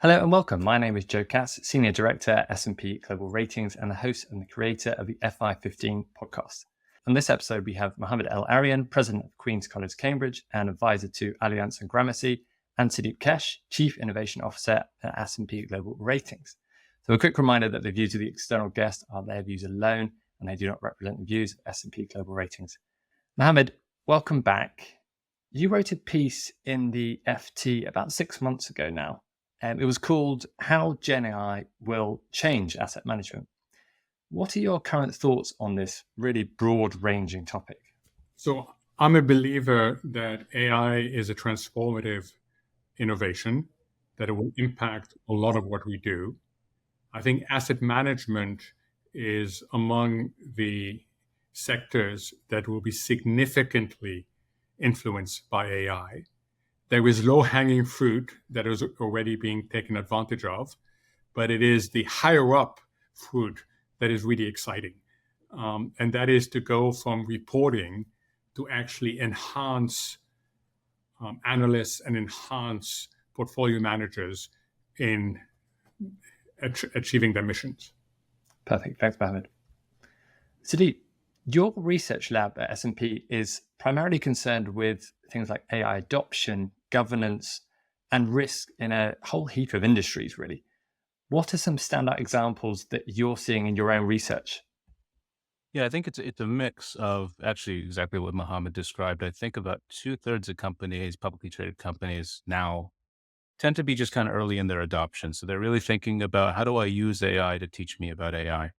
Hello and welcome. My name is Joe Katz, Senior Director at S&P Global Ratings and the host and the creator of the FI15 podcast. On this episode, we have Mohamed El-Erian, President of Queen's College, Cambridge, and advisor to Allianz and Gramercy, and Sudeep Kesh, Chief Innovation Officer at S&P Global Ratings. So a quick reminder that the views of the external guests are their views alone, and they do not represent the views of S&P Global Ratings. Mohamed, welcome back. You wrote a piece in the FT about 6 months ago now. It was called How Gen AI Will Change Asset Management. What are your current thoughts on this really broad-ranging topic? So I'm a believer that AI is a transformative innovation, that it will impact a lot of what we do. I think asset management is among the sectors that will be significantly influenced by AI. There is low-hanging fruit that is already being taken advantage of, but it is the higher-up fruit that is really exciting. And that is to go from reporting to actually enhance analysts and enhance portfolio managers in achieving their missions. Perfect. Thanks, Mohamed. Sudeep, your research lab at S&P is primarily concerned with things like AI adoption, governance, and risk in a whole heap of industries, really. What are some standout examples that you're seeing in your own research? Yeah, I think it's a mix of actually exactly what Mohammed described. I think about 2/3 of companies, publicly traded companies now tend to be just kind of early in their adoption. So they're really thinking about how do I use AI to teach me about AI?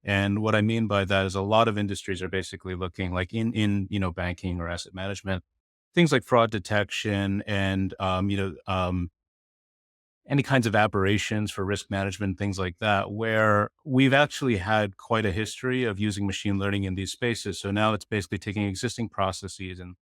And what I mean by that is a lot of industries are basically looking like in banking or asset management, things like fraud detection and any kinds of aberrations for risk management, things like that, where we've actually had quite a history of using machine learning in these spaces. So now it's basically taking existing processes and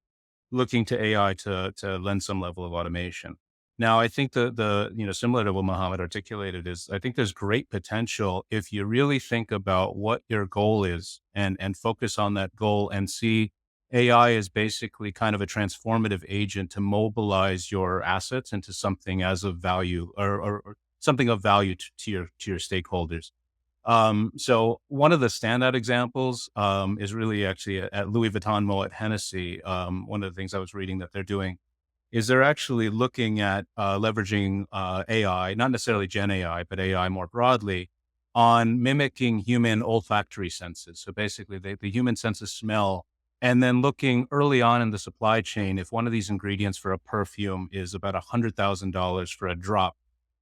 looking to AI to lend some level of automation. Now, I think the similar to what Mohammed articulated is I think there's great potential if you really think about what your goal is and focus on that goal and see AI is basically kind of a transformative agent to mobilize your assets into something as of value or something of value to your stakeholders. So one of the standout examples is really actually at Louis Vuitton Moet Hennessy. One of the things I was reading that they're doing is they're actually looking at leveraging AI, not necessarily Gen AI, but AI more broadly, on mimicking human olfactory senses. So basically, the human sense of smell, and then looking early on in the supply chain, if one of these ingredients for a perfume is about $100,000 for a drop,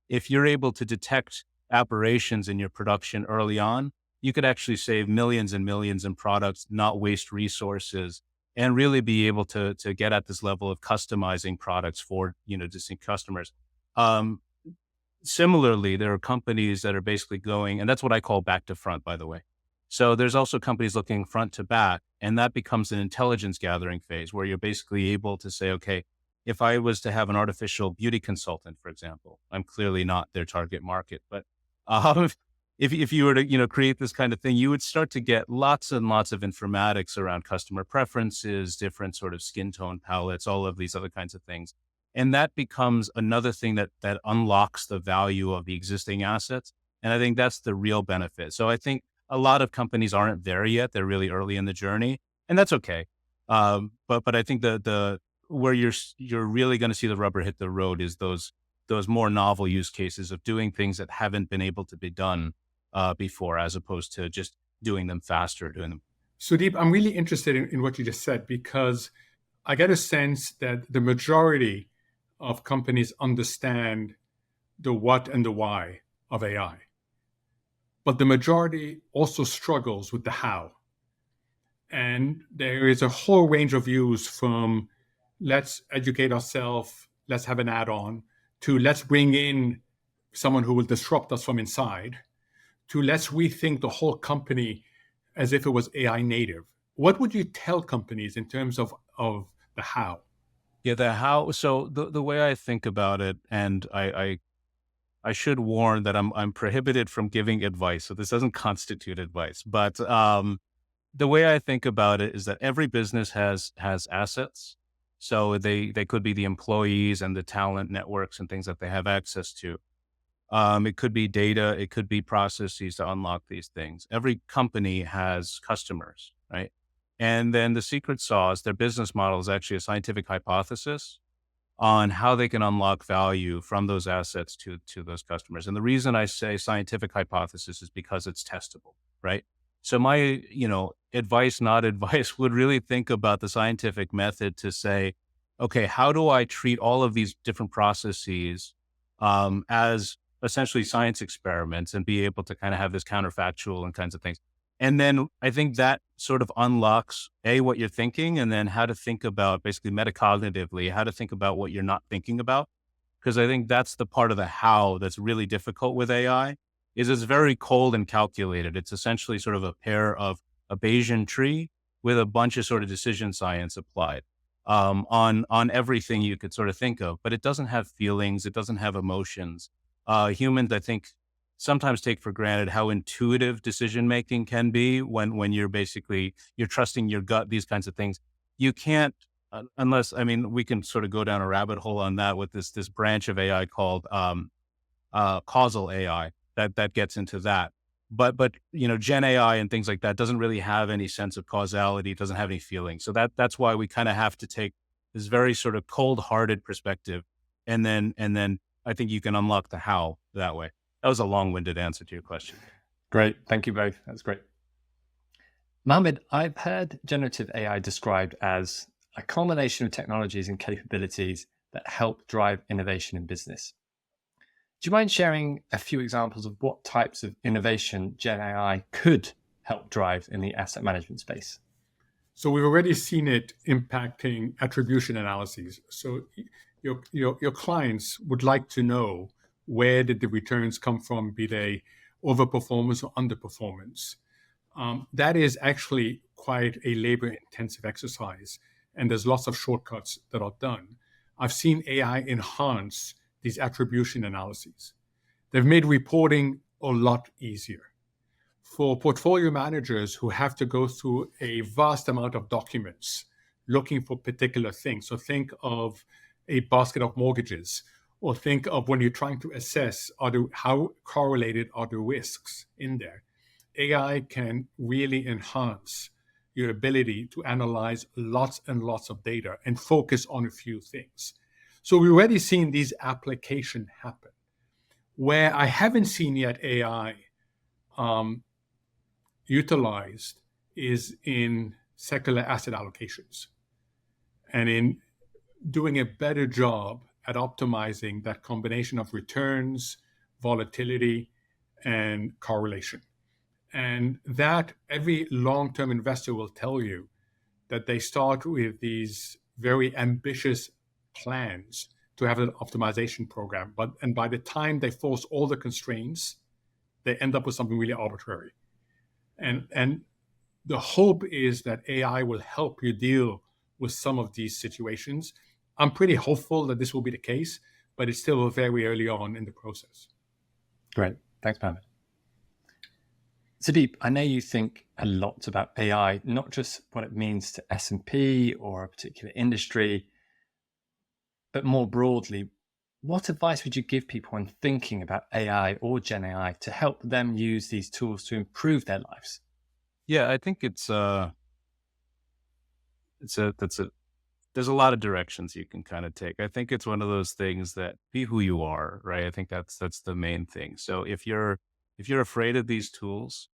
if you're able to detect aberrations in your production early on, you could actually save millions and millions in products, not waste resources, and really be able to get at this level of customizing products for distinct customers. Similarly, there are companies that are basically going, and that's what I call back to front, by the way. So there's also companies looking front to back, and that becomes an intelligence gathering phase where you're basically able to say, okay, if I was to have an artificial beauty consultant, for example, I'm clearly not their target market, but um, if you were to create this kind of thing, you would start to get lots and lots of informatics around customer preferences, different sort of skin tone palettes, all of these other kinds of things. And that becomes another thing that unlocks the value of the existing assets. And I think that's the real benefit. So I think a lot of companies aren't there yet. They're really early in the journey, and that's okay. But I think the where you're really going to see the rubber hit the road is those more novel use cases of doing things that haven't been able to be done before, as opposed to just doing them faster, doing them. Sudeep, I'm really interested in what you just said, because I get a sense that the majority of companies understand the what and the why of AI. But the majority also struggles with the how. And there is a whole range of views from let's educate ourselves, let's have an add-on, to let's bring in someone who will disrupt us from inside, to let's rethink the whole company as if it was AI native. What would you tell companies in terms of the how? Yeah, the how. So the way I think about it, and I should warn that I'm prohibited from giving advice, so this doesn't constitute advice. But the way I think about it is that every business has assets. So they could be the employees and the talent networks and things that they have access to. It could be data, it could be processes to unlock these things. Every company has customers, right? And then the secret sauce, their business model is actually a scientific hypothesis on how they can unlock value from those assets to those customers. And the reason I say scientific hypothesis is because it's testable, right? So my, advice, not advice, would really think about the scientific method to say, okay, how do I treat all of these different processes as essentially science experiments and be able to kind of have this counterfactual and kinds of things. And then I think that sort of unlocks what you're thinking, and then how to think about basically metacognitively, how to think about what you're not thinking about. Because I think that's the part of the how that's really difficult with AI is it's very cold and calculated. It's essentially sort of a pair of a Bayesian tree with a bunch of sort of decision science applied on everything you could sort of think of, but it doesn't have feelings. It doesn't have emotions. Humans, I think, sometimes take for granted how intuitive decision making can be when you're trusting your gut, these kinds of things. You can't, unless, I mean, we can sort of go down a rabbit hole on that with this branch of AI called causal AI that gets into that. But Gen AI and things like that doesn't really have any sense of causality. It doesn't have any feeling. So that's why we kind of have to take this very sort of cold-hearted perspective, and then I think you can unlock the how that way. That was a long-winded answer to your question. Great. Thank you both. That's great. Mohamed, I've heard generative AI described as a combination of technologies and capabilities that help drive innovation in business. Do you mind sharing a few examples of what types of innovation Gen AI could help drive in the asset management space? So we've already seen it impacting attribution analyses. So your clients would like to know, where did the returns come from, be they overperformance or underperformance. That is actually quite a labor-intensive exercise, and there's lots of shortcuts that are done. I've seen AI enhance these attribution analyses. They've made reporting a lot easier. For portfolio managers who have to go through a vast amount of documents looking for particular things, so think of a basket of mortgages, or think of when you're trying to assess how correlated are the risks in there. AI can really enhance your ability to analyze lots and lots of data and focus on a few things. So we've already seen these applications happen. Where I haven't seen yet AI utilized is in secular asset allocations and in doing a better job at optimizing that combination of returns, volatility, and correlation. And that every long-term investor will tell you that they start with these very ambitious plans to have an optimization program, and by the time they force all the constraints, they end up with something really arbitrary. And the hope is that AI will help you deal with some of these situations. I'm pretty hopeful that this will be the case, but it's still very early on in the process. Great. Thanks, Mohamed. Sudeep, I know you think a lot about AI, not just what it means to S&P or a particular industry, but more broadly. What advice would you give people when thinking about AI or Gen AI to help them use these tools to improve their lives? Yeah, I think there's a lot of directions you can kind of take. I think it's one of those things that be who you are, right? I think that's the main thing. So if you're afraid of these tools,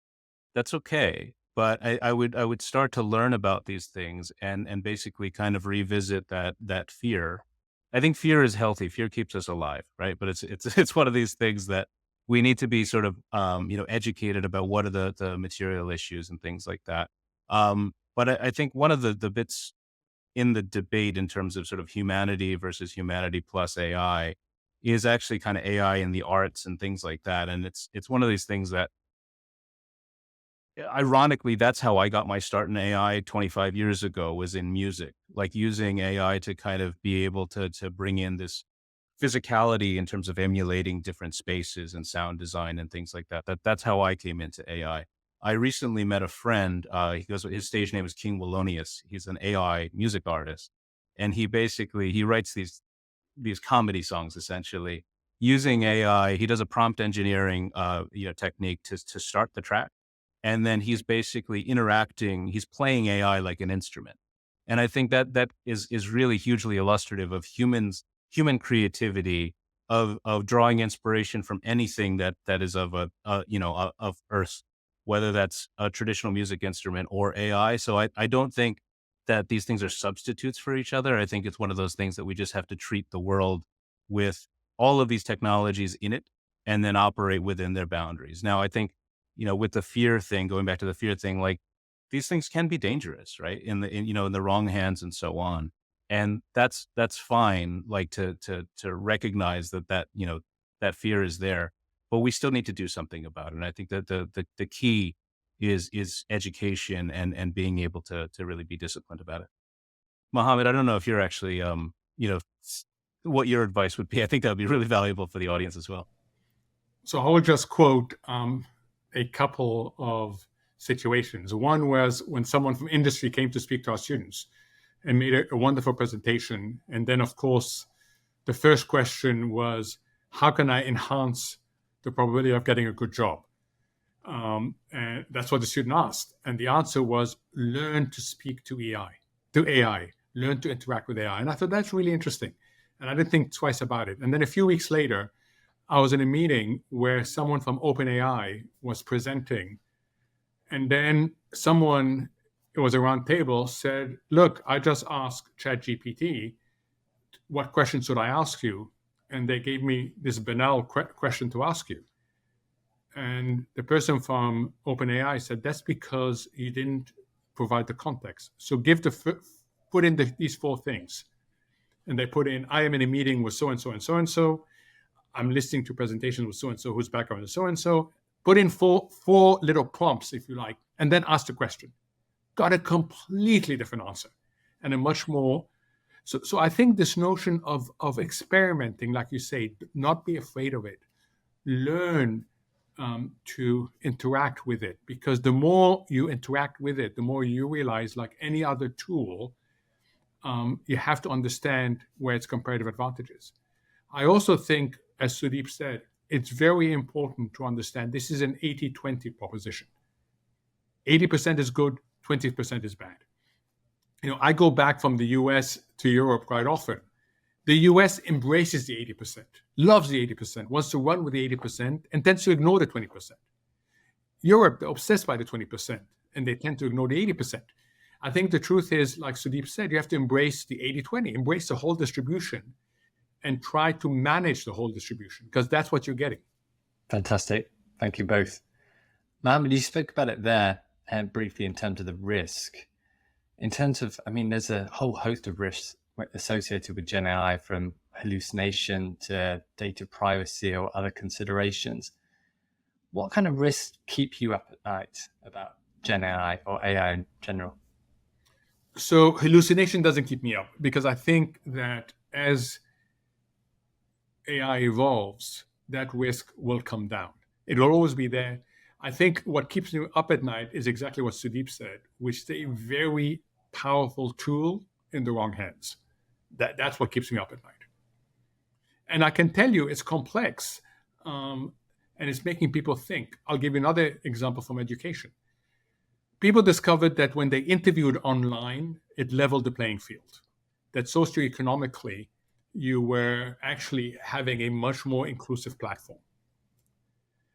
that's okay. But I would start to learn about these things and basically kind of revisit that fear. I think fear is healthy. Fear keeps us alive, right? But it's one of these things that we need to be sort of educated about what are the material issues and things like that. But I think one of the bits in the debate in terms of sort of humanity versus humanity plus AI is actually kind of AI in the arts and things like that. And it's one of these things that, ironically, that's how I got my start in AI 25 years ago, was in music, like using AI to kind of be able to bring in this physicality in terms of emulating different spaces and sound design and things like that. That's how I came into AI. I recently met a friend. His stage name is King Wallonius. He's an AI music artist, and he writes these comedy songs essentially. using AI. He does a prompt engineering technique to start the track. And then he's basically interacting, he's playing AI like an instrument. And I think that is really hugely illustrative of human creativity, of drawing inspiration from anything that is of of Earth, whether that's a traditional music instrument or AI. So I don't think that these things are substitutes for each other. I think it's one of those things that we just have to treat the world with all of these technologies in it and then operate within their boundaries. Now, I think, with the fear thing, going back to the fear thing, like these things can be dangerous, right? In the wrong hands and so on. And that's fine, like to recognize that fear is there, but we still need to do something about it. And I think that the key is education and being able to really be disciplined about it. Mohammed, I don't know if you're actually, what your advice would be. I think that would be really valuable for the audience as well. So I will just quote a couple of situations. One was when someone from industry came to speak to our students and made a wonderful presentation. And then, of course, the first question was, how can I enhance the probability of getting a good job? And that's what the student asked. And the answer was, learn to speak to AI, learn to interact with AI. And I thought that's really interesting. And I didn't think twice about it. And then a few weeks later, I was in a meeting where someone from OpenAI was presenting. And then someone, it was a round table, said, look, I just asked ChatGPT, what question should I ask you? And they gave me this banal question to ask you. And the person from OpenAI said, that's because you didn't provide the context. So put in these 4 things. And they put in, I am in a meeting with so-and-so and so-and-so. I'm listening to presentations with so-and-so whose background is so-and-so. Put in four little prompts, if you like, and then ask the question. Got a completely different answer and a much more. So I think this notion of experimenting, like you say, not be afraid of it, learn to interact with it, because the more you interact with it, the more you realize, like any other tool, you have to understand where its comparative advantages. I also think, as Sudeep said, it's very important to understand this is an 80-20 proposition. 80% is good, 20% is bad. I go back from the US to Europe quite often. The US embraces the 80%, loves the 80%, wants to run with the 80%, and tends to ignore the 20%. Europe, they're obsessed by the 20%, and they tend to ignore the 80%. I think the truth is, like Sudeep said, you have to embrace the 80-20, embrace the whole distribution, and try to manage the whole distribution, because that's what you're getting. Fantastic. Thank you both. Mohamed, you spoke about it there briefly in terms of the risk. In terms of, there's a whole host of risks associated with Gen AI, from hallucination to data privacy or other considerations. What kind of risks keep you up at night about Gen AI or AI in general? So hallucination doesn't keep me up, because I think that as AI evolves, that risk will come down. It will always be there. I think what keeps me up at night is exactly what Sudeep said, which is a very powerful tool in the wrong hands. That's what keeps me up at night. And I can tell you it's complex, and it's making people think. I'll give you another example from education. People discovered that when they interviewed online, it leveled the playing field, that socioeconomically, you were actually having a much more inclusive platform.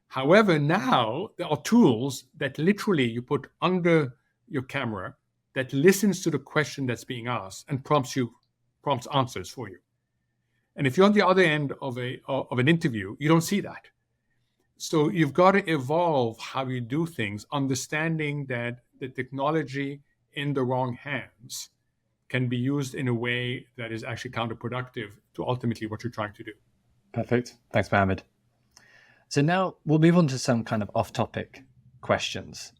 However, now there are tools that literally you put under your camera that listens to the question that's being asked and prompts answers for you. And if you're on the other end of an interview, you don't see that. So you've got to evolve how you do things, understanding that the technology in the wrong hands can be used in a way that is actually counterproductive to ultimately what you're trying to do. Perfect. Thanks, Mohamed. So now we'll move on to some kind of off-topic questions.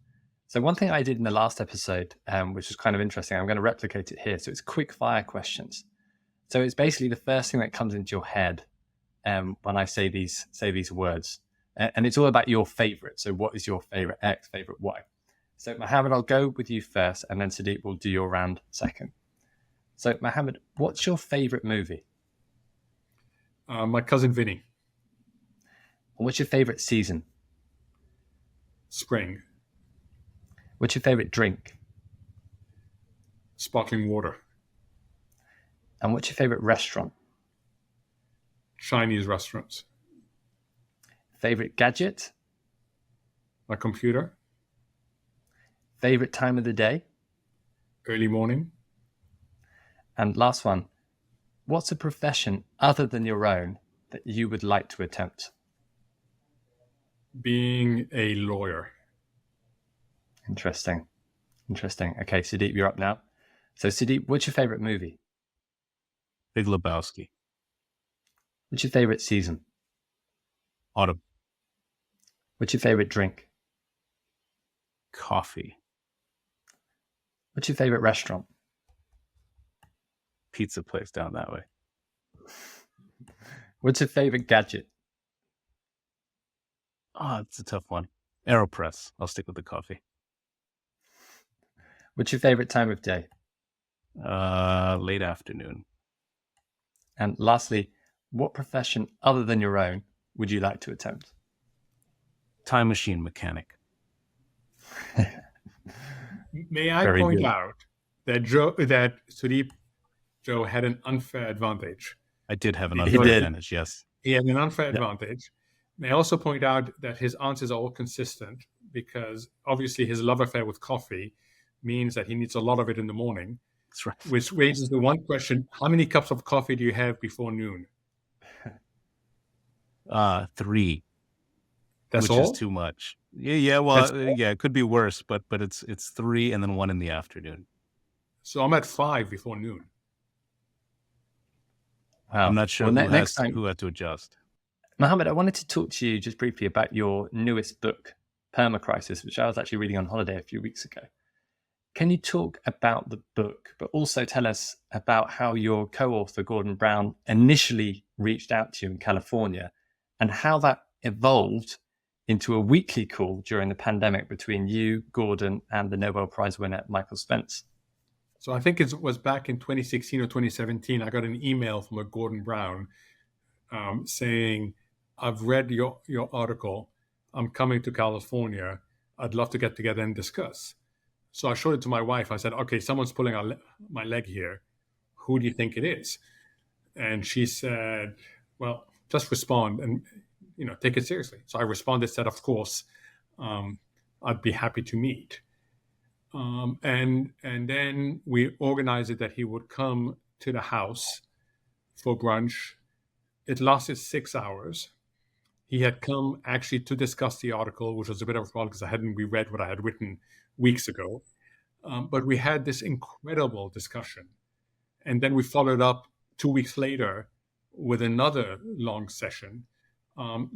So one thing I did in the last episode, which was kind of interesting, I'm going to replicate it here. So it's quick fire questions. So it's basically the first thing that comes into your head when I say these words. And it's all about your favorite. So what is your favorite X, favorite Y? So Mohamed, I'll go with you first, and then Sudeep will do your round second. So Mohamed, what's your favorite movie? My Cousin Vinny. What's your favorite season? Spring. What's your favorite drink? Sparkling water. And what's your favorite restaurant? Chinese restaurants. Favorite gadget? My computer. Favorite time of the day? Early morning. And last one, what's a profession other than your own that you would like to attempt? Being a lawyer. Interesting. Okay, Sudeep, you're up now. So Sudeep, what's your favorite movie? Big Lebowski. What's your favorite season? Autumn. What's your favorite drink? Coffee. What's your favorite restaurant? Pizza place down that way. What's your favorite gadget? It's a tough one. AeroPress. I'll stick with the coffee. What's your favorite time of day? Late afternoon. And lastly, what profession other than your own would you like to attempt? Time machine mechanic. May I Very point good. out that Sudeep Joe had an unfair advantage. I did have an He unfair did. advantage, yes. He had an unfair advantage. May I also point out that his answers are all consistent because obviously his love affair with coffee means that he needs a lot of it in the morning, That's right. which raises the one question: how many cups of coffee do you have before noon? 3. That's which all? is too much. Yeah. Well, That's all? yeah, it could be worse, but it's 3 and then 1 in the afternoon. So I'm at 5 before noon. Wow. I'm not sure Well, who, next time, who had to adjust. Mohamed, I wanted to talk to you just briefly about your newest book, Permacrisis, which I was actually reading on holiday a few weeks ago. Can you talk about the book, but also tell us about how your co-author, Gordon Brown, initially reached out to you in California and how that evolved into a weekly call during the pandemic between you, Gordon, and the Nobel Prize winner, Michael Spence? So I think it was back in 2016 or 2017, I got an email from a Gordon Brown saying, I've read your article. I'm coming to California. I'd love to get together and discuss. So I showed it to my wife. I said, okay, someone's pulling my leg here. Who do you think it is? And she said, well, just respond and, take it seriously. So I responded, said, of course, I'd be happy to meet. And then we organized it that he would come to the house for brunch. It lasted 6 hours. He had come actually to discuss the article, which was a bit of a problem because I hadn't reread what I had written weeks ago. But we had this incredible discussion. And then we followed up 2 weeks later with another long session.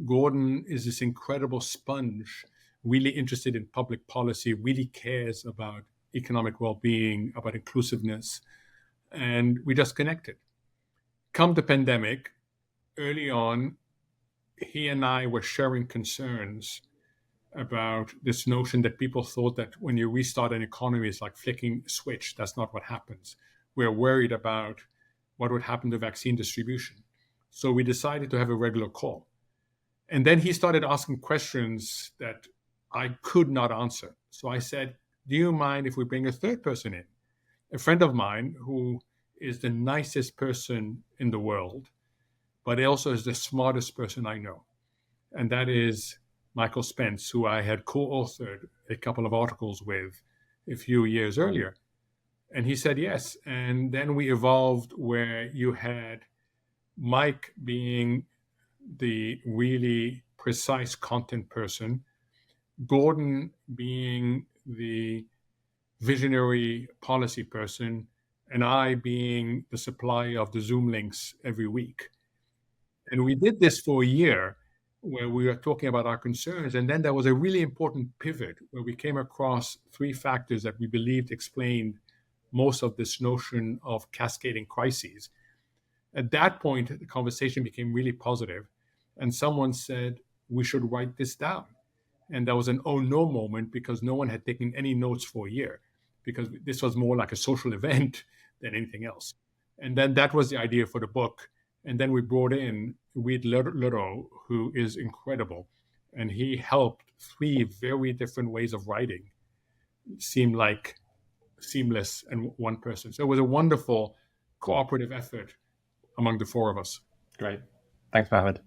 Gordon is this incredible sponge, really interested in public policy, really cares about economic well-being, about inclusiveness, and we just connected. Come the pandemic, early on, he and I were sharing concerns about this notion that people thought that when you restart an economy, it's like flicking a switch. That's not what happens. We're worried about what would happen to vaccine distribution. So we decided to have a regular call. And then he started asking questions that I could not answer. So I said, do you mind if we bring a third person in? A friend of mine who is the nicest person in the world, but also is the smartest person I know. And that is Michael Spence, who I had co-authored a couple of articles with a few years earlier. And he said yes. And then we evolved where you had Mike being the really precise content person, Gordon being the visionary policy person, and I being the supplier of the Zoom links every week. And we did this for a year where we were talking about our concerns. And then there was a really important pivot where we came across 3 factors that we believed explained most of this notion of cascading crises. At that point, the conversation became really positive. And someone said, we should write this down. And there was an oh no moment because no one had taken any notes for a year, because this was more like a social event than anything else. And then that was the idea for the book. And then we brought in Reed Little, who is incredible, and he helped 3 very different ways of writing seem like seamless and one person. So it was a wonderful cooperative effort among the 4 of us. Great. Thanks, Mohamed.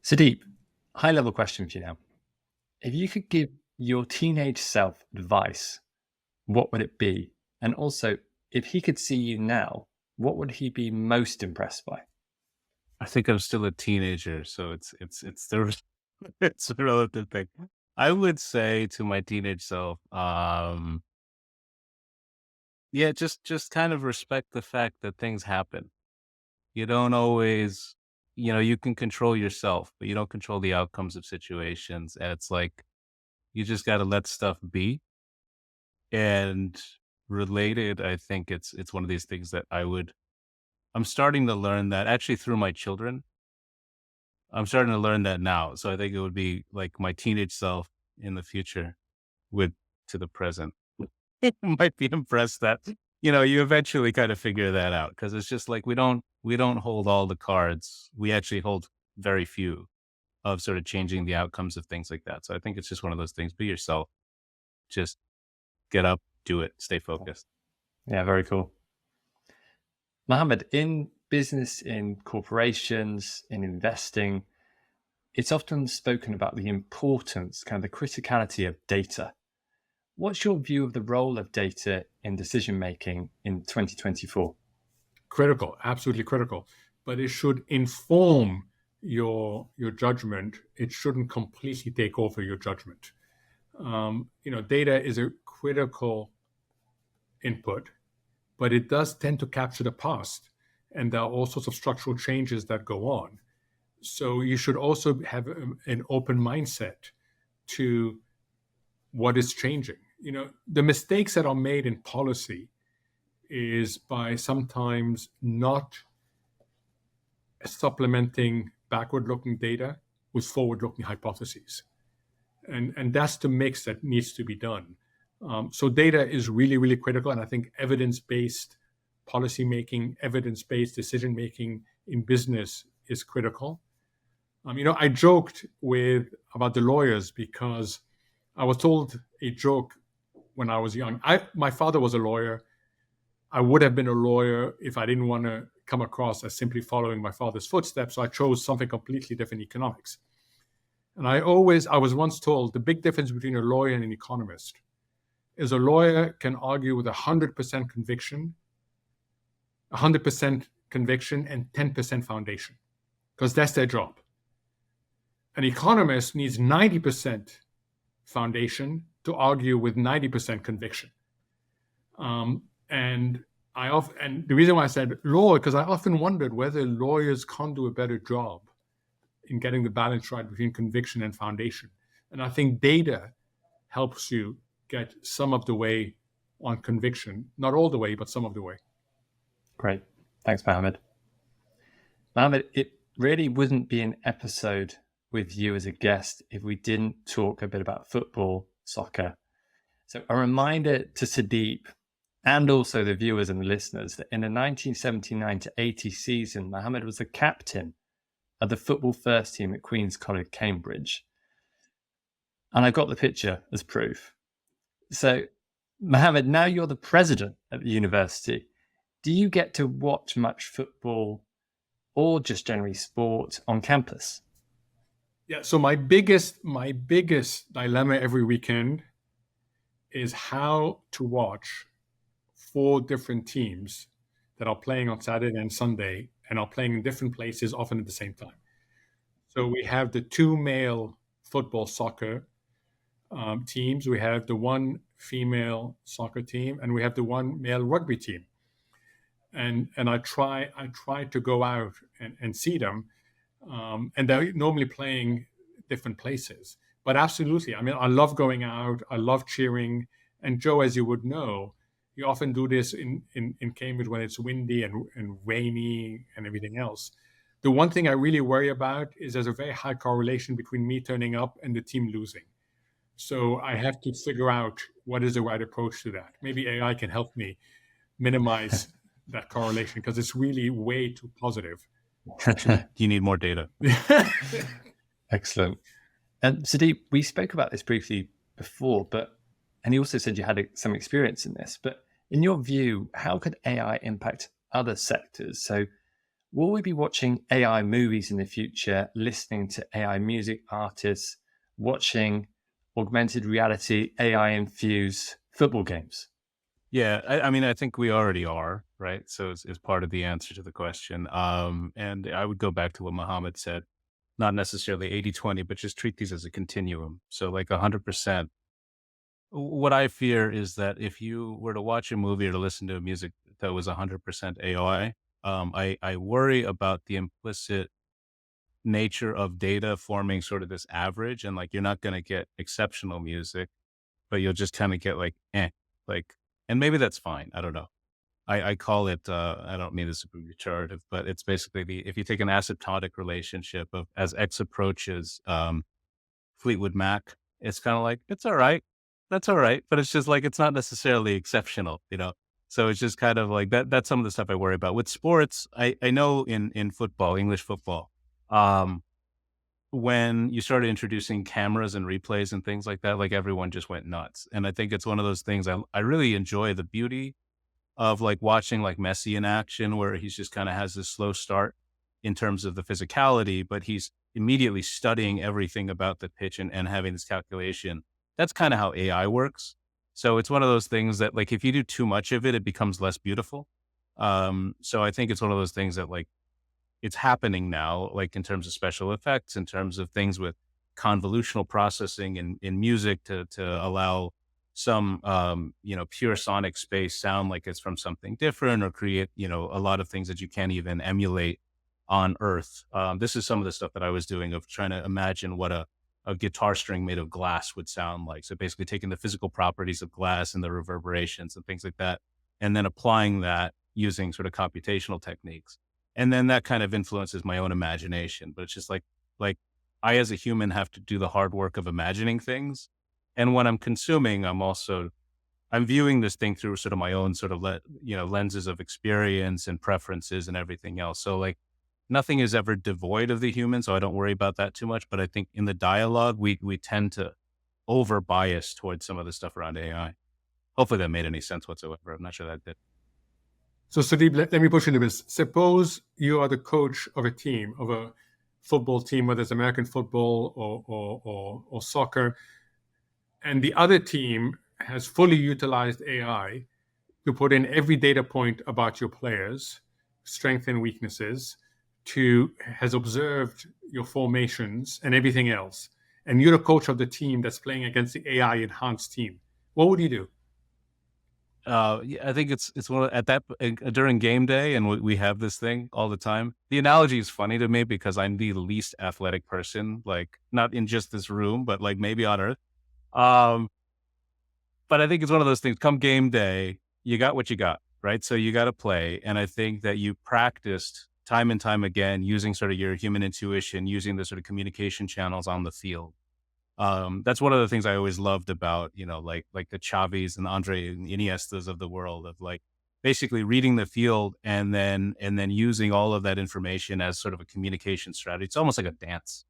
Sudeep, high level question for you now. If you could give your teenage self advice, what would it be? And also, if he could see you now, what would he be most impressed by? I think I'm still a teenager, so it's the it's a relative thing. I would say to my teenage self, yeah, just kind of respect the fact that things happen. You don't always, you can control yourself, but you don't control the outcomes of situations. And it's like, you just got to let stuff be. And related, I think it's one of these things that I'm starting to learn that actually through my children. I'm starting to learn that now. So I think it would be like my teenage self in the future would to the present might be impressed that, you eventually kind of figure that out. Cause it's just like, we don't hold all the cards. We actually hold very few of sort of changing the outcomes of things like that. So I think it's just one of those things. Be yourself. Just get up, do it, stay focused. Yeah, very cool. Mohamed, in business, in corporations, in investing, it's often spoken about the importance, kind of the criticality of data. What's your view of the role of data in decision making in 2024? Critical, absolutely critical. But it should inform your judgment. It shouldn't completely take over your judgment. Data is a critical input, but it does tend to capture the past, and there are all sorts of structural changes that go on. So you should also have an open mindset to what is changing. The mistakes that are made in policy is by sometimes not supplementing backward-looking data with forward-looking hypotheses. And that's the mix that needs to be done. So data is really, really critical. And I think evidence-based policymaking, evidence-based decision-making in business is critical. I joked about the lawyers because I was told a joke when I was young. My father was a lawyer. I would have been a lawyer if I didn't want to come across as simply following my father's footsteps. So I chose something completely different, economics. And I was once told the big difference between a lawyer and an economist is a lawyer can argue with 100% conviction, 100% conviction and 10% foundation, because that's their job. An economist needs 90% foundation to argue with 90% conviction. And the reason why I said law, because I often wondered whether lawyers can't do a better job in getting the balance right between conviction and foundation. And I think data helps you get some of the way on conviction, not all the way, but some of the way. Great. Thanks, Mohamed. Mohamed, it really wouldn't be an episode with you as a guest if we didn't talk a bit about football, soccer. So a reminder to Sudeep and also the viewers and the listeners that in the 1979 to 80 season, Mohamed was the captain of the football first team at Queen's College, Cambridge. And I got the picture as proof. So, Mohamed, now you're the president at the university. Do you get to watch much football or just generally sport on campus? Yeah, so my biggest dilemma every weekend is how to watch 4 different teams that are playing on Saturday and Sunday and are playing in different places, often at the same time. So we have the 2 male football soccer teams. We have the 1 female soccer team, and we have the 1 male rugby team. And I try to go out and see them. And they're normally playing different places. But absolutely, I mean, I love going out. I love cheering. And Joe, as you would know, you often do this in Cambridge when it's windy and rainy and everything else. The one thing I really worry about is there's a very high correlation between me turning up and the team losing. So I have to figure out what is the right approach to that. Maybe AI can help me minimize that correlation because it's really way too positive. You need more data. Excellent. And Sudeep, we spoke about this briefly before, and you also said you had some experience in this, but in your view, how could AI impact other sectors? So will we be watching AI movies in the future, listening to AI music artists, watching augmented reality, AI infused football games? Yeah, I mean, I think we already are, right? So it's part of the answer to the question. And I would go back to what Mohammed said, not necessarily 80-20, but just treat these as a continuum. So like 100%. What I fear is that if you were to watch a movie or to listen to music that was 100% AI, I worry about the implicit nature of data forming sort of this average, and like you're not going to get exceptional music, but you'll just kind of get like, like, and maybe that's fine. I don't know. I call it, I don't mean this to be pejorative, but it's basically if you take an asymptotic relationship of as X approaches, Fleetwood Mac, it's kind of like, it's all right. That's all right. But it's just like, it's not necessarily exceptional, you know? So it's just kind of like that's some of the stuff I worry about. With sports, I know in football, English football, um, when you started introducing cameras and replays and things like that, like everyone just went nuts. And I think it's one of those things I really enjoy the beauty of like watching like Messi in action, where he's just kind of has this slow start in terms of the physicality, but he's immediately studying everything about the pitch and having this calculation. That's kind of how AI works. So it's one of those things that like if you do too much of it, it becomes less beautiful. So I think it's one of those things that like it's happening now, like in terms of special effects, in terms of things with convolutional processing in music to allow some, pure sonic space sound like it's from something different or create, a lot of things that you can't even emulate on Earth. This is some of the stuff that I was doing of trying to imagine what a guitar string made of glass would sound like. So basically taking the physical properties of glass and the reverberations and things like that, and then applying that using sort of computational techniques. And then that kind of influences my own imagination. But it's just like I, as a human, have to do the hard work of imagining things. And when I'm consuming, I'm viewing this thing through sort of my own sort of, lenses of experience and preferences and everything else. So like nothing is ever devoid of the human. So I don't worry about that too much. But I think in the dialogue, we tend to over bias towards some of the stuff around AI. Hopefully that made any sense whatsoever. I'm not sure that did. So Sudeep, let me push into this. Suppose you are the coach of a team, of a football team, whether it's American football or soccer, and the other team has fully utilized AI to put in every data point about your players, strengths and weaknesses, has observed your formations and everything else. And you're the coach of the team that's playing against the AI enhanced team. What would you do? Yeah, I think it's one at that during game day, and we have this thing all the time. The analogy is funny to me because I'm the least athletic person, like not in just this room, but like maybe on Earth. Um, but I think it's one of those things. Come game day, you got what you got, right? So you got to play, and I think that you practiced time and time again using sort of your human intuition, using the sort of communication channels on the field. That's one of the things I always loved about, like the Xavis and Andre and Iniestas of the world, of like basically reading the field and then using all of that information as sort of a communication strategy. It's almost like a dance.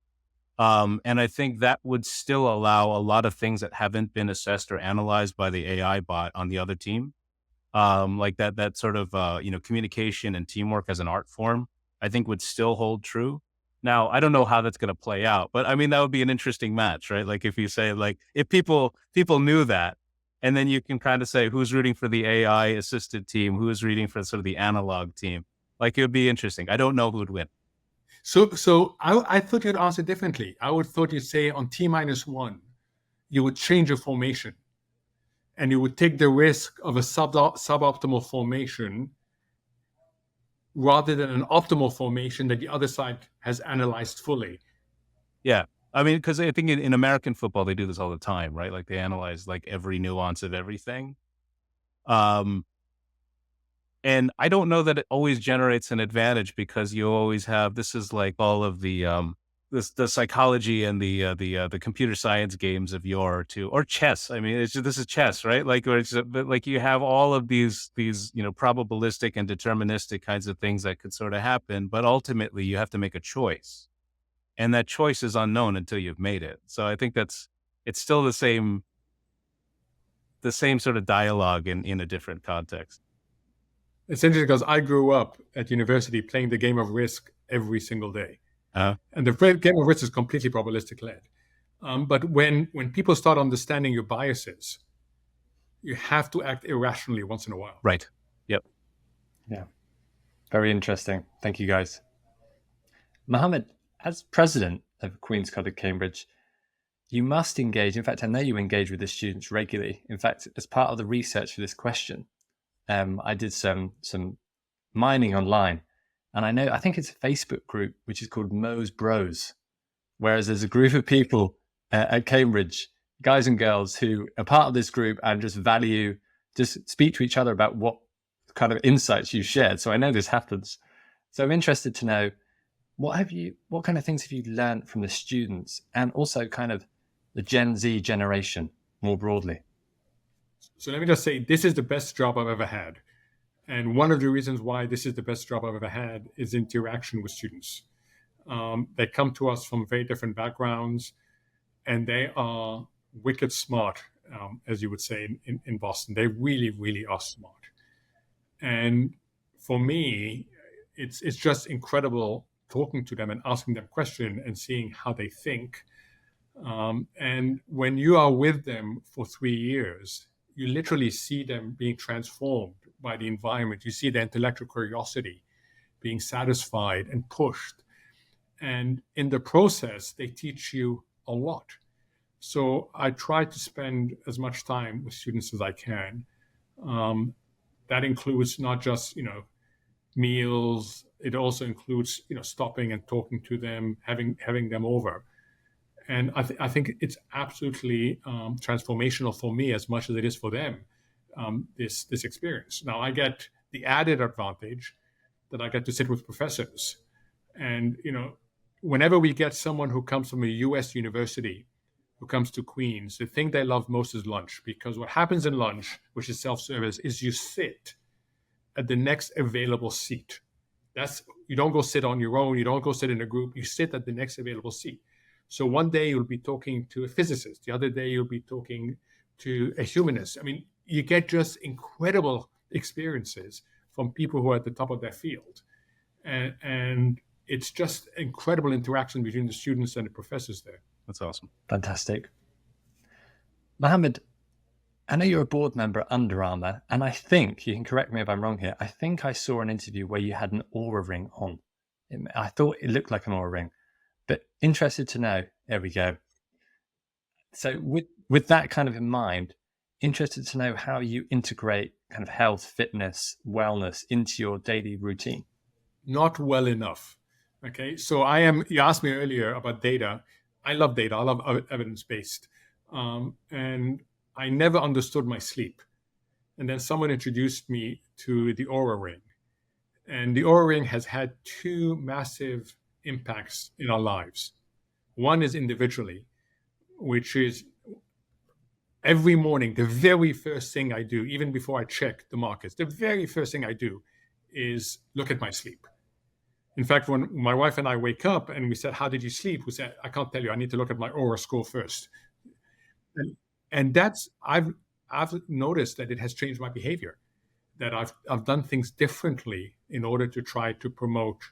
And I think that would still allow a lot of things that haven't been assessed or analyzed by the AI bot on the other team. Like that sort of, communication and teamwork as an art form, I think would still hold true. Now, I don't know how that's going to play out, but I mean, that would be an interesting match, right? Like if you say like, if people knew that, and then you can kind of say who's rooting for the AI assisted team, who's rooting for sort of the analog team. Like it would be interesting. I don't know who would win. So I thought you'd answer differently. I would thought you'd say on T-1, you would change your formation and you would take the risk of a suboptimal formation rather than an optimal formation that the other side has analyzed fully. Yeah. I mean, because I think in American football, they do this all the time, right? Like they analyze like every nuance of everything. And I don't know that it always generates an advantage because you always have, this is like all of the the psychology and the computer science games of yore to, or chess. I mean, this is chess, right? Like, but like you have all of these probabilistic and deterministic kinds of things that could sort of happen, but ultimately you have to make a choice, and that choice is unknown until you've made it. So I think it's still the same sort of dialogue in a different context. It's interesting because I grew up at university playing the game of Risk every single day. And the game of Risk is completely probabilistic led. But when people start understanding your biases, you have to act irrationally once in a while. Right. Yep. Yeah. Very interesting. Thank you, guys. Mohamed, as president of Queen's College Cambridge, you must engage. In fact, I know you engage with the students regularly. In fact, as part of the research for this question, I did some mining online, and I think it's a Facebook group which is called Mo's Bros, whereas there's a group of people at Cambridge, guys and girls, who are part of this group and just speak to each other about what kind of insights you shared. So I know this happens. So I'm interested to know, what kind of things have you learned from the students, and also kind of the Gen Z generation more broadly? So let me just say, this is the best job I've ever had. And one of the reasons why this is the best job I've ever had is interaction with students. They come to us from very different backgrounds, and they are wicked smart, as you would say in Boston. They really, really are smart. And for me, it's just incredible talking to them and asking them questions and seeing how they think. And when you are with them for 3 years, you literally see them being transformed by the environment. You see their intellectual curiosity being satisfied and pushed. And in the process, they teach you a lot. So I try to spend as much time with students as I can. That includes not just, meals. It also includes, stopping and talking to them, having them over. And I think it's absolutely transformational for me as much as it is for them, this experience. Now, I get the added advantage that I get to sit with professors. And, whenever we get someone who comes from a U.S. university who comes to Queens, the thing they love most is lunch. Because what happens in lunch, which is self-service, is you sit at the next available seat. You don't go sit on your own. You don't go sit in a group. You sit at the next available seat. So one day you'll be talking to a physicist. The other day you'll be talking to a humanist. I mean, you get just incredible experiences from people who are at the top of their field. And it's just incredible interaction between the students and the professors there. That's awesome. Fantastic. Mohamed, I know you're a board member at Under Armour, and I think, you can correct me if I'm wrong here, I think I saw an interview where you had an Aura ring on. I thought it looked like an Aura ring. But interested to know, there we go. So with that kind of in mind, interested to know how you integrate kind of health, fitness, wellness into your daily routine. Not well enough. Okay. So you asked me earlier about data. I love data. I love evidence-based. And I never understood my sleep. And then someone introduced me to the Aura ring. And the Aura ring has had two massive impacts in our lives. One is individually, which is every morning, the very first thing I do, even before I check the markets, the very first thing I do is look at my sleep. In fact, when my wife and I wake up and we said, "How did you sleep?" We said, "I can't tell you. I need to look at my Aura score first." And that's, I've noticed that it has changed my behavior, that I've done things differently in order to try to promote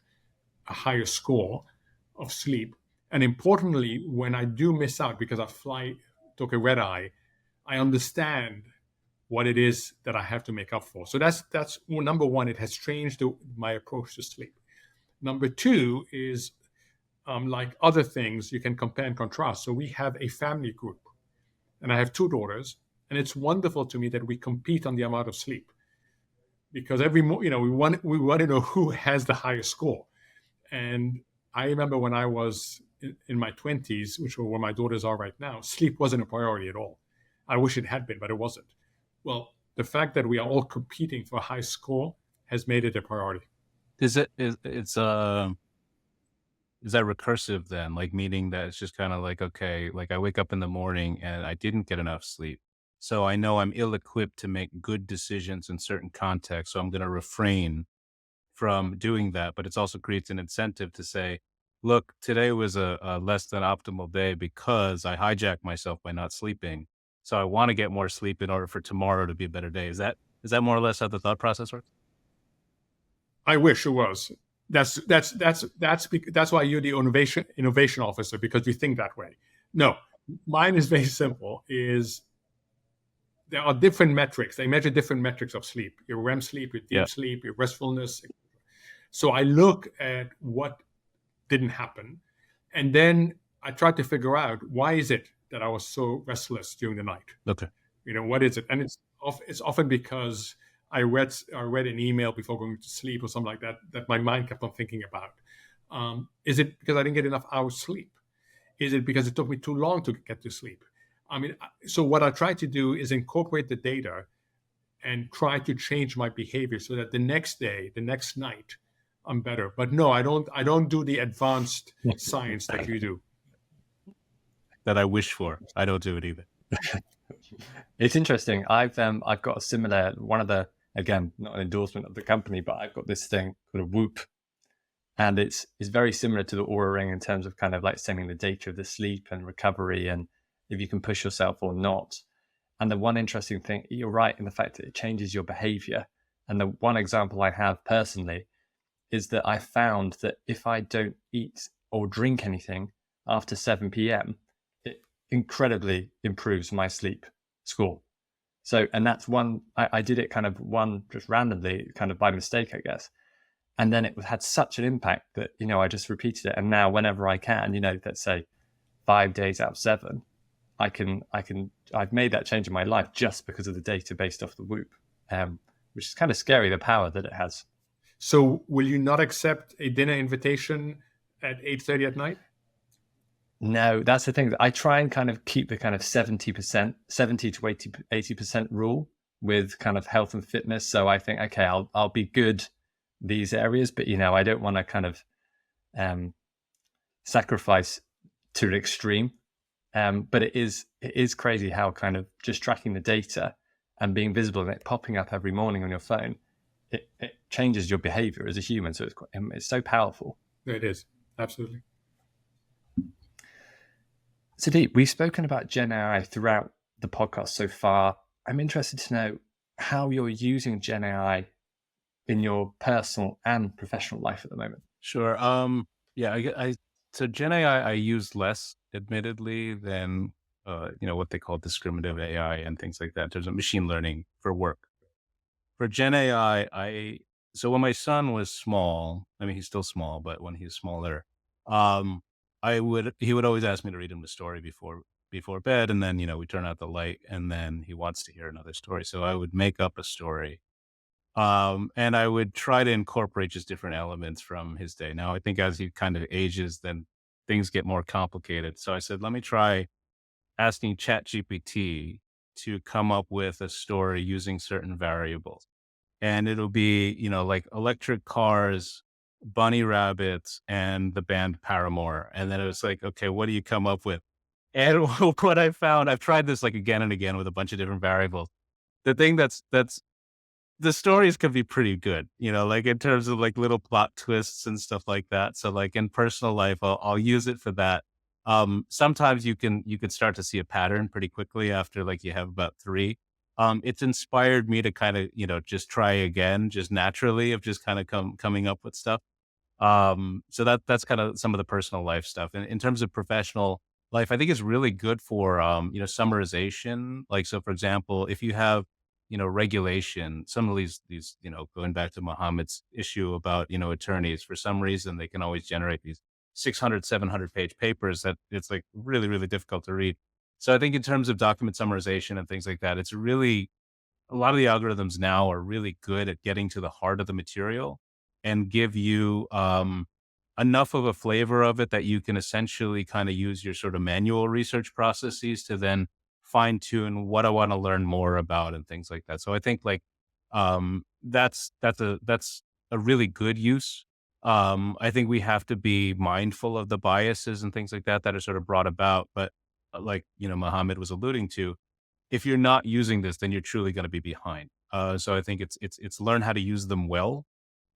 a higher score of sleep. And importantly, when I do miss out because I took a red eye, I understand what it is that I have to make up for. So that's number one. It has changed my approach to sleep. Number two is, like other things, you can compare and contrast. So we have a family group, and I have two daughters, and it's wonderful to me that we compete on the amount of sleep, because we want to know who has the highest score. And I remember when I was in my 20s, which are where my daughters are right now, sleep wasn't a priority at all. I wish it had been, but it wasn't. Well, the fact that we are all competing for a high score has made it a priority. It's is that recursive then? Like, meaning that it's just kind of like, okay, like I wake up in the morning and I didn't get enough sleep. So I know I'm ill equipped to make good decisions in certain contexts. So I'm going to refrain from doing that. But it also creates an incentive to say, look, today was a less than optimal day because I hijacked myself by not sleeping. So I want to get more sleep in order for tomorrow to be a better day. Is that more or less how the thought process works? I wish it was. That's why you're the innovation officer, because you think that way. No, mine is very simple. Is there are different metrics. They measure different metrics of sleep: your REM sleep, your Yeah. deep sleep, your restfulness. So I look at what didn't happen, and then I try to figure out why is it that I was so restless during the night. Okay. What is it? And it's often because I read an email before going to sleep or something like that that my mind kept on thinking about. Is it because I didn't get enough hours sleep? Is it because it took me too long to get to sleep? So what I try to do is incorporate the data and try to change my behavior so that the next day, the next night, I'm better. But no, I don't. I don't do the advanced science that you do. That I wish for. I don't do it either. It's interesting. I've got a similar one of the, again, not an endorsement of the company, but I've got this thing called a Whoop, and it's very similar to the Aura Ring in terms of kind of like sending the data of the sleep and recovery and if you can push yourself or not. And the one interesting thing, you're right in the fact that it changes your behavior. And the one example I have personally is that I found that if I don't eat or drink anything after 7 p.m., it incredibly improves my sleep score. So, and that's one, I did it kind of just randomly, kind of by mistake, I guess. And then it had such an impact that, I just repeated it. And now whenever I can, let's say 5 days out of 7, I've made that change in my life just because of the data based off the Whoop, which is kind of scary, the power that it has. So will you not accept a dinner invitation at 8:30 at night? No, that's the thing. I try and kind of keep the kind of 70%, 70 to 80% rule with kind of health and fitness. So I think, okay, I'll be good these areas, but I don't want to kind of sacrifice to an extreme. But it is crazy how kind of just tracking the data and being visible and it popping up every morning on your phone, it changes your behavior as a human. So it's so powerful. It is, absolutely. Sudeep, we've spoken about Gen AI throughout the podcast so far. I'm interested to know how you're using Gen AI in your personal and professional life at the moment. Sure. Yeah. So Gen AI I use less, admittedly, than what they call discriminative AI and things like that in terms of machine learning for work. For Gen AI, so when my son was small, I mean he's still small, but when he's smaller, he would always ask me to read him the story before bed, and then we turn out the light, and then he wants to hear another story. So I would make up a story. And I would try to incorporate just different elements from his day. Now, I think as he kind of ages, then things get more complicated. So I said, let me try asking ChatGPT to come up with a story using certain variables. And it'll be, like electric cars, bunny rabbits, and the band Paramore. And then it was like, okay, what do you come up with? And what I found, I've tried this like again and again with a bunch of different variables. The thing that's the stories can be pretty good, like in terms of like little plot twists and stuff like that. So like in personal life, I'll use it for that. Sometimes you can start to see a pattern pretty quickly after like you have about 3. It's inspired me to kind of, just try again, just naturally of just kind of coming up with stuff. So that's kind of some of the personal life stuff. And in terms of professional life, I think it's really good for, summarization. Like, so for example, if you have, regulation, some of these, going back to Mohammed's issue about, attorneys, for some reason, they can always generate these 600, 700 page papers that it's like really, really difficult to read. So I think in terms of document summarization and things like that, it's really, a lot of the algorithms now are really good at getting to the heart of the material and give you enough of a flavor of it that you can essentially kind of use your sort of manual research processes to then fine tune what I want to learn more about and things like that. So I think like that's a really good use I think we have to be mindful of the biases and things like that that are sort of brought about. But like, Mohammed was alluding to, if you're not using this, then you're truly going to be behind. So I think it's learn how to use them well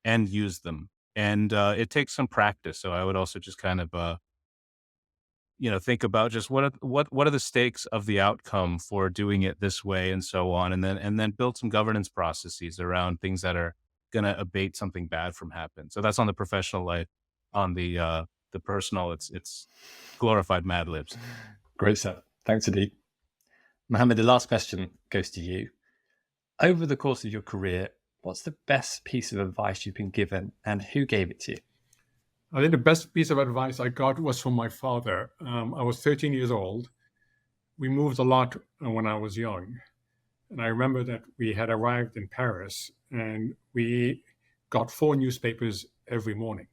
and use them. And it takes some practice. So I would also just kind of, think about just what are the stakes of the outcome for doing it this way and so on. And then build some governance processes around things that are going to abate something bad from happening. So that's on the professional life. On the personal, it's glorified Mad Libs. Great stuff. Thanks, Sudeep. Mohammed, the last question goes to you. Over the course of your career, what's the best piece of advice you've been given and who gave it to you? I think the best piece of advice I got was from my father. I was 13 years old. We moved a lot when I was young. And I remember that we had arrived in Paris and we got 4 newspapers every morning.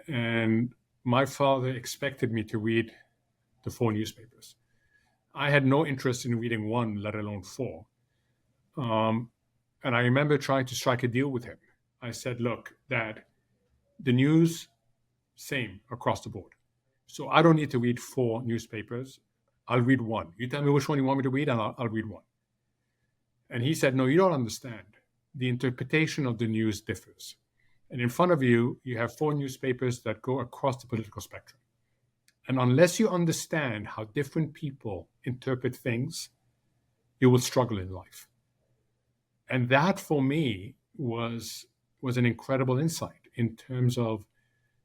And my father expected me to read the 4 newspapers. I had no interest in reading one, let alone 4. And I remember trying to strike a deal with him. I said, look, Dad, the news, same across the board. So I don't need to read 4 newspapers. I'll read one. You tell me which one you want me to read, and I'll read one. And he said, no, you don't understand. The interpretation of the news differs. And in front of you, you have 4 newspapers that go across the political spectrum. And unless you understand how different people interpret things, you will struggle in life. And that, for me, was an incredible insight in terms of,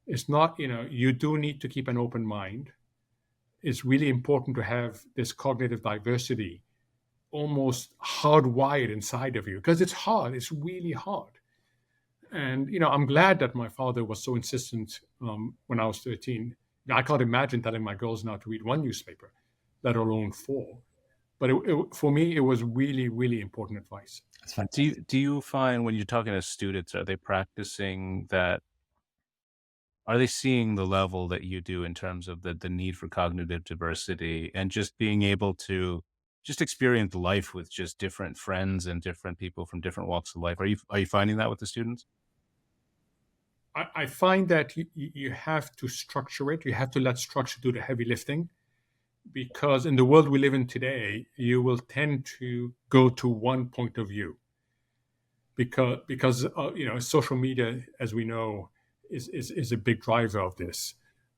it's not, you do need to keep an open mind. It's really important to have this cognitive diversity almost hardwired inside of you, because it's hard. It's really hard. And, I'm glad that my father was so insistent when I was 13. I can't imagine telling my girls now to read 1 newspaper, let alone 4. But for me, it was really, really important advice. That's fine. Do you find when you're talking to students, are they practicing that? Are they seeing the level that you do in terms of the need for cognitive diversity and just being able to just experience life with just different friends and different people from different walks of life? Are you finding that with the students? I find that you have to structure it. You have to let structure do the heavy lifting, because in the world we live in today, you will tend to go to one point of view. Because social media, as we know, is a big driver of this.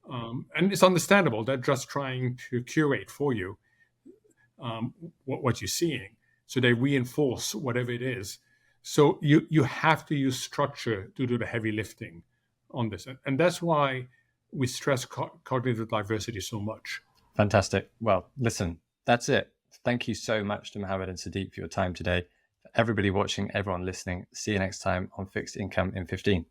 And it's understandable. They're just trying to curate for you what you're seeing. So they reinforce whatever it is. So you have to use structure to do the heavy lifting on this. And that's why we stress cognitive diversity so much. Fantastic. Well, listen, that's it. Thank you so much to Mohammed and Sudeep for your time today. For everybody watching, everyone listening, see you next time on Fixed Income in 15.